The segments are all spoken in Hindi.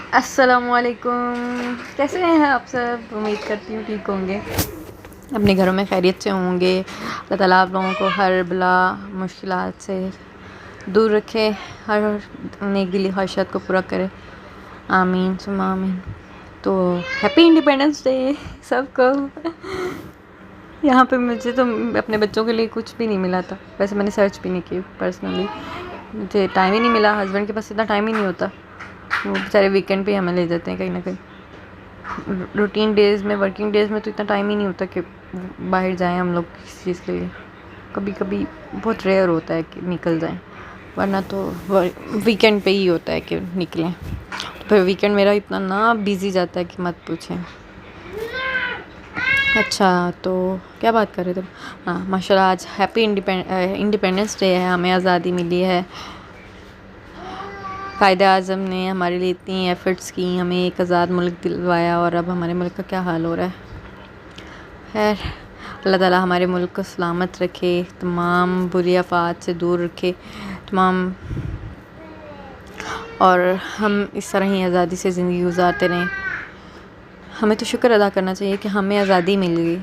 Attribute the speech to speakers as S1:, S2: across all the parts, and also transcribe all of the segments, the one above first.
S1: अस्सलामुअलैकुम, कैसे हैं आप सब। उम्मीद करती हूँ ठीक होंगे, अपने घरों में खैरियत से होंगे। अल्लाह ताला आप लोगों को हर बला मुश्किलात से दूर रखे, हर नेक दिली ख्वाहिशात को पूरा करे, आमीन सुम्मा आमीन। तो हैप्पी इंडिपेंडेंस डे सबको। यहाँ पे मुझे तो अपने बच्चों के लिए कुछ भी नहीं मिला था, वैसे मैंने सर्च भी नहीं की पर्सनली, मुझे टाइम ही नहीं मिला। हस्बैंड के पास इतना टाइम ही नहीं होता, वो बेचारे वीकेंड पे हमें ले जाते हैं कहीं ना कहीं। रूटीन डेज़ में, वर्किंग डेज़ में तो इतना टाइम ही नहीं होता कि बाहर जाएं हम लोग किसी चीज़ के लिए। कभी कभी बहुत रेयर होता है कि निकल जाएं, वरना तो वीकेंड पे ही होता है कि निकलें। तो फिर वीकेंड मेरा इतना ना बिज़ी जाता है कि मत पूछें। अच्छा, तो क्या बात कर रहे थे। हाँ, माशाल्लाह आज हैप्पी इंडिपेंडेंस डे है, हमें आज़ादी मिली है। कायदे आज़म ने हमारे लिए इतनी एफ़र्ट्स की, हमें एक आज़ाद मुल्क दिलवाया, और अब हमारे मुल्क का क्या हाल हो रहा है। खैर, अल्लाह ताला हमारे मुल्क को सलामत रखे, तमाम बुरी आफ़ात से दूर रखे, तमाम, और हम इस तरह ही आज़ादी से ज़िंदगी गुजारते रहें। हमें तो शुक्र अदा करना चाहिए कि हमें आज़ादी मिल गई,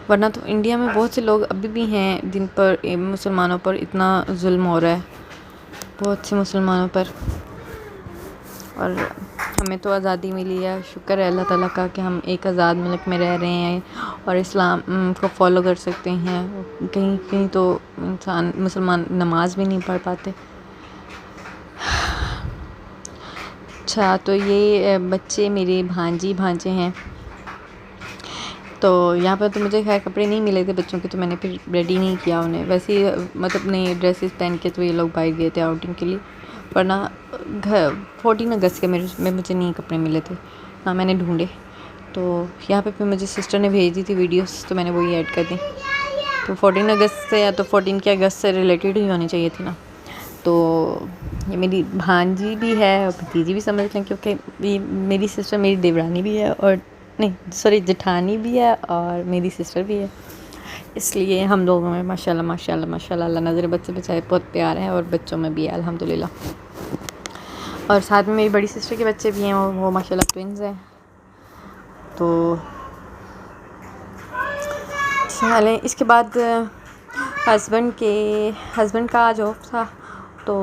S1: वरना तो इंडिया में बहुत से लोग अभी भी हैं जिन पर मुसलमानों पर इतना जुल्म हो रहा है, बहुत से मुसलमानों पर। और हमें तो आज़ादी मिली है, शुक्र है अल्लाह ताला का कि हम एक आज़ाद मुल्क में रह रहे हैं और इस्लाम को फॉलो कर सकते हैं। कहीं कहीं तो इंसान मुसलमान नमाज भी नहीं पढ़ पाते। अच्छा, तो ये बच्चे मेरे भांजे हैं। तो यहाँ पर तो मुझे खैर कपड़े नहीं मिले थे बच्चों के, तो मैंने फिर रेडी नहीं किया उन्हें। वैसे ही मतलब नए ड्रेसेस पहन के तो ये लोग बाहर गए थे आउटिंग के लिए, वरना घर 14 अगस्त के मुझे नहीं कपड़े मिले थे, ना मैंने ढूंढे। तो यहाँ पे फिर मुझे सिस्टर ने भेज दी थी वीडियोस, तो मैंने वही ऐड कर दी। तो 14 अगस्त से, या तो 14 के अगस्त से रिलेटेड ही होनी चाहिए थी ना। तो ये मेरी भांजी भी है और भतीजी भी समझ लें, क्योंकि ये मेरी सिस्टर मेरी देवरानी भी है, और नहीं सॉरी जेठानी भी है और मेरी सिस्टर भी है। इसलिए हम लोगों में माशाल्लाह माशाल्लाह माशाल्लाह अल्लाह नज़र बद से बचाए बहुत प्यार है, और बच्चों में भी है अल्हम्दुलिल्लाह। और साथ में मेरी बड़ी सिस्टर के बच्चे भी हैं, और वो माशाल्लाह ट्विन्स हैं। तो चलें, इसके बाद हस्बैंड का आज ऑफ था, तो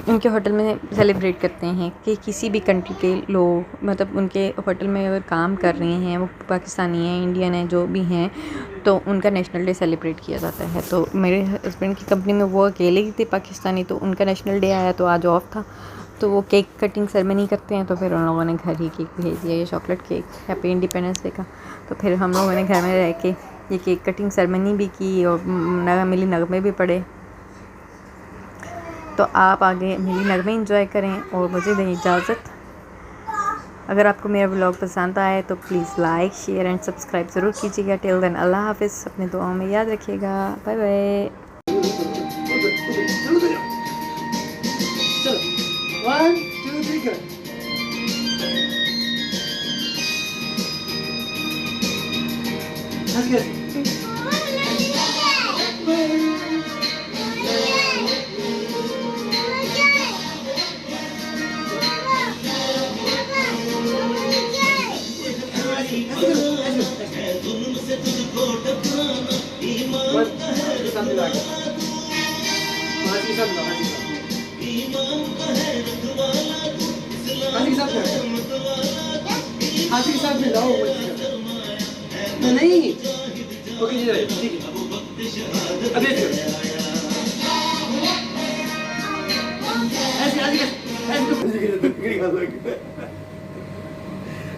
S1: उनके होटल में सेलिब्रेट करते हैं कि किसी भी कंट्री के लोग, मतलब उनके होटल में अगर काम कर रहे हैं, वो पाकिस्तानी हैं, इंडियन हैं, जो भी हैं, तो उनका नेशनल डे सेलिब्रेट किया जाता है। तो मेरे हस्बैंड की कंपनी में वो अकेले ही थे पाकिस्तानी, तो उनका नेशनल डे आया, तो आज ऑफ था, तो वो केक कटिंग सेरेमनी करते हैं। तो फिर उन लोगों ने घर ही केक भेज दिया, ये chocolate cake happy independence day का। तो फिर हम लोगों ने घर में रह के ये केक कटिंग सेरेमनी भी की, और मिली नगमे भी पढ़े। तो आप आगे मिली नगमे एंजॉय करें, और मुझे दें इजाज़त। अगर आपको मेरा व्लॉग पसंद आए तो please like share and subscribe ज़रूर कीजिएगा। टिल देन अल्लाह हाफ़िज़, अपने दुआओं में याद रखिएगा। Bye bye.
S2: हाथी के साथ में लाओ नहीं, ओके जी ठीक है। अभी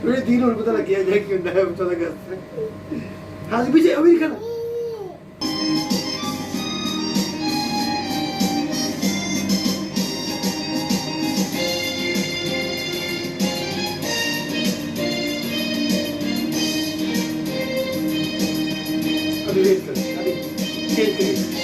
S2: मुझे 3 और पता लग गया है क्यों ना पता लगा। हाथ पीछे अभी खड़ा। अभी वेट कर, अभी चेंज करिए।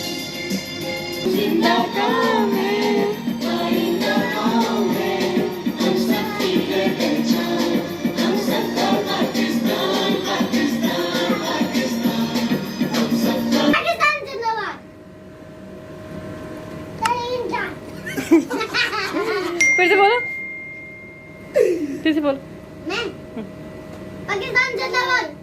S1: फिर से बोलो। फिर से बोल।
S3: मैं पाकिस्तान जिंदाबाद।